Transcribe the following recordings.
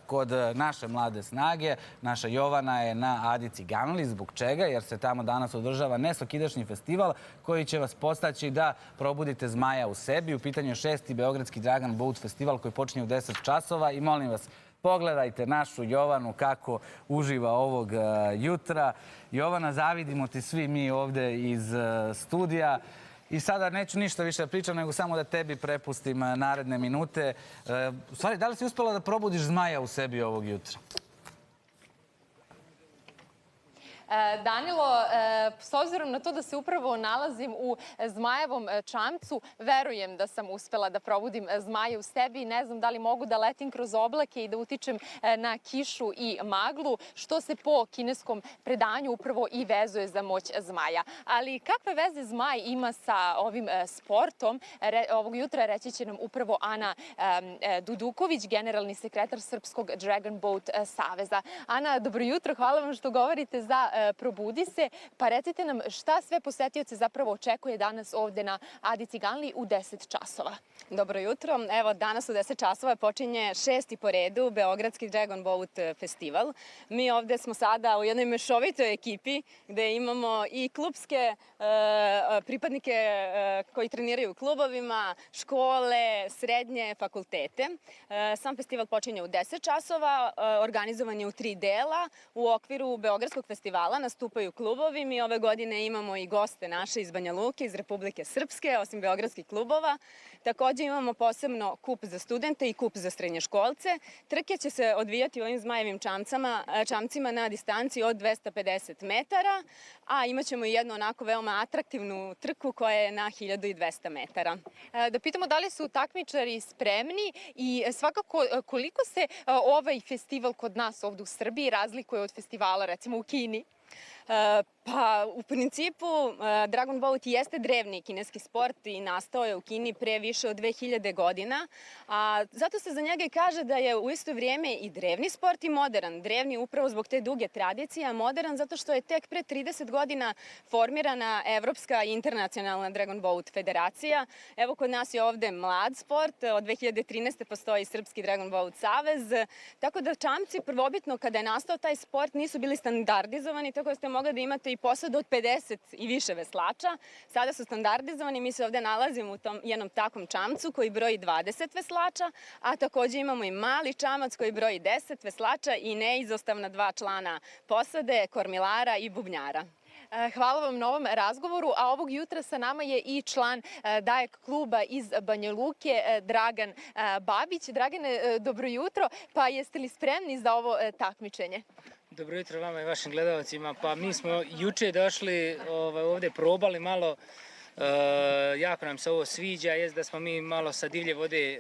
kod naše mlade snage. Naša Jovana je na Adi Ciganli. Zbog čega? Jer se tamo danas održava nesvakidašnji festival koji će vas postaći da probudite zmaja u sebi. U pitanju je 6. Beogradski Dragon Boat festival koji počinje u 10 časova i molim vas, pogledajte našu Jovanu kako uživa ovog jutra. Jovana, zavidimo ti svi mi ovde iz studija. I sada neću ništa više pričam, nego samo da tebi prepustim naredne minute. U stvari, da li si uspela da probudiš zmaja u sebi ovog jutra? Danilo, s obzirom na to da se upravo nalazim u zmajevom čamcu, verujem da sam uspela da probudim zmaje u sebi. Ne znam da li mogu da letim kroz oblake i da utičem na kišu i maglu, što se po kineskom predanju upravo i vezuje za moć zmaja. Ali kakve veze zmaj ima sa ovim sportom? Ovog jutra reći će nam upravo Ana Duduković, generalni sekretar Srpskog Dragon Boat saveza. Ana, dobro jutro, hvala vam što govorite za Probudi se. Pa recite nam šta sve posetioce zapravo očekuje danas ovde na Adi Ciganli u 10 časova. Dobro jutro. Evo, danas u 10 časova počinje 6. po redu Beogradski Dragon Boat festival. Mi ovde smo sada u jednoj mešovitoj ekipi gde imamo i klubske pripadnike koji treniraju u klubovima, škole, srednje, fakultete. Sam festival počinje u 10 časova, organizovan je u 3 dela. U okviru Beogradskog festivala nastupaju klubovi. Mi ove godine imamo i goste naše iz Banja Luke, iz Republike Srpske, osim beogradskih klubova. Takođe imamo posebno kup za studente i kup za srednjoškolce. Trke će se odvijati u ovim zmajevim čamcima na distanci od 250 metara, a imaćemo i jednu onako veoma atraktivnu trku koja je na 1200 metara. Da pitamo da li su takmičari spremni i svakako koliko se ovaj festival kod nas ovde u Srbiji razlikuje od festivala recimo u Kini? Pa, u principu, Dragon Boat jeste drevni kineski sport i nastao je u Kini pre više od 2000 godina, a zato se za njega i kaže da je u isto vrijeme i drevni sport i modern. Drevni upravo zbog te duge tradicije, a modern zato što je tek pre 30 godina formirana Evropska i internacionalna Dragon Boat federacija. Evo, kod nas je ovde mlad sport, od 2013. postoji Srpski Dragon Boat savez, tako da čamci prvobitno kada je nastao taj sport nisu bili standardizovani, tako da ste mogli da imate i posadu od 50 i više veslača. Sada su standardizovani, mi se ovde nalazimo u tom jednom takvom čamcu koji broji 20 veslača, a takođe imamo i mali čamac koji broji 10 veslača i neizostavna 2 člana posade, kormilara i bubnjara. Hvala vam na ovom razgovoru, a ovog jutra sa nama je i član Dajek kluba iz Banja Luke, Dragan Babić. Dragane, dobro jutro, pa jeste li spremni za ovo takmičenje? Dobro jutro vama i vašim gledalcima. Pa mi smo juče došli ovde, probali malo, jako nam se ovo sviđa, jest da smo mi malo sa divlje vode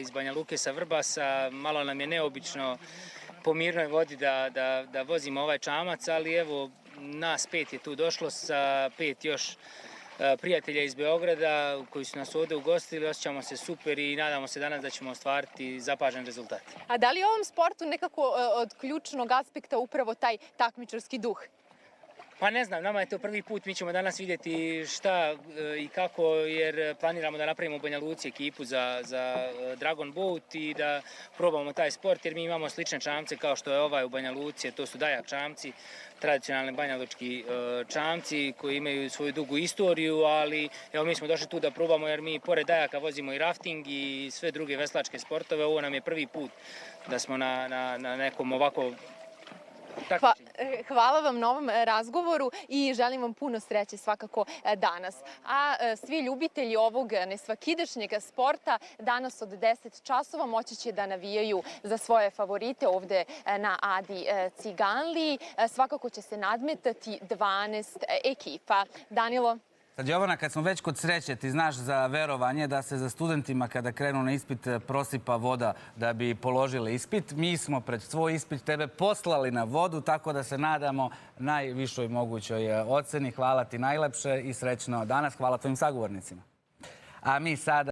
iz Banja Luke, sa Vrbasa, malo nam je neobično po mirnoj vodi da vozimo ovaj čamac, ali evo, nas 5 je tu došlo sa 5 još prijatelja iz Beograda koji su nas ovde ugostili, osjećamo se super i nadamo se danas da ćemo ostvariti zapažen rezultat. A da li je u ovom sportu nekako od ključnog aspekta upravo taj takmičarski duh? Pa ne znam, nama je to prvi put, mi ćemo danas vidjeti šta i kako, jer planiramo da napravimo u Banja Luci ekipu za Dragon Boat i da probamo taj sport, jer mi imamo slične čamce kao što je ovaj u Banja Luci, to su Dajak čamci, tradicionalni banjalučki čamci koji imaju svoju dugu istoriju, ali evo mi smo došli tu da probamo jer mi pored Dajaka vozimo i rafting i sve druge veslačke sportove. Ovo nam je prvi put da smo na nekom ovako Hvala vam na ovom razgovoru i želim vam puno sreće svakako danas. A svi ljubitelji ovog nesvakidašnjeg sporta danas od 10 časova moći će da navijaju za svoje favorite ovde na Adi Ciganli. Svakako će se nadmetati 12 ekipa. Danilo? Sad, Jovana, kad smo već kod sreće, ti znaš za verovanje da se za studentima kada krenu na ispit prosipa voda da bi položili ispit. Mi smo pred svoj ispit tebe poslali na vodu, tako da se nadamo najvišoj mogućoj oceni. Hvala ti najlepše i srećno danas. Hvala tvojim sagovornicima. A mi sada